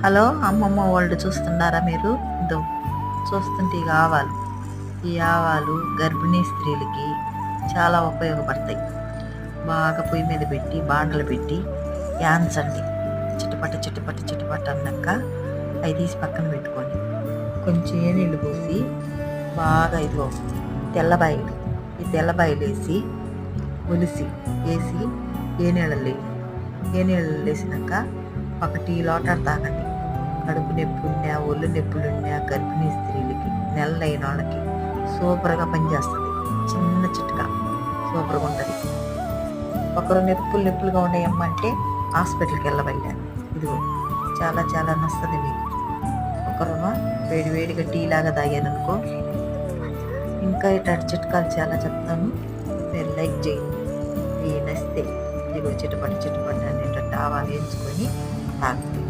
Hello అమ్మమ్మ world చూస్తున్నారా మీరు? ఇదో చూస్తుంటే ఇక ఆవాలు. ఈ ఆవాలు గర్భిణీ స్త్రీలకి చాలా ఉపయోగపడతాయి. బాగా పొయ్యి మీద పెట్టి బాండలు పెట్టి యాంచండి. చిటపట చిటపట చిటపట అన్నాక అవి తీసి పక్కన పెట్టుకొని కొంచెం నీళ్ళు పోసి బాగా ఇదిగో తెల్లబాయలు ఈ తెల్లబాయలు వేసి ఒలిసి వేసి ఏ నీళ్ళలో వేసినాక ఒక టీ లోటాలు తాగండి. కడుపు నొప్పి ఉన్నా ఒళ్ళు నొప్పులున్నా గర్భిణీ స్త్రీలకి నెలలైన వాళ్ళకి సూపర్గా పనిచేస్తుంది. చిన్న చిట్కా సూపర్గా ఉంటుంది. ఒకరు నొప్పులుగా ఉన్నాయమ్మంటే హాస్పిటల్కి వెళ్ళబడ్డాను. ఇదిగో చాలా చాలా నస్తుంది మీకు. ఒకరుమా వేడిగా టీ లాగా తాగాననుకో. ఇంకా ఇట్లాంటి చిట్కాలు చాలా చెప్తాను, మీరు లైక్ చేయండి. ఈ నస్తే ఇదిగో చిటపట అనేటట్టు ఆవాలు వేయించుకొని తాగండి.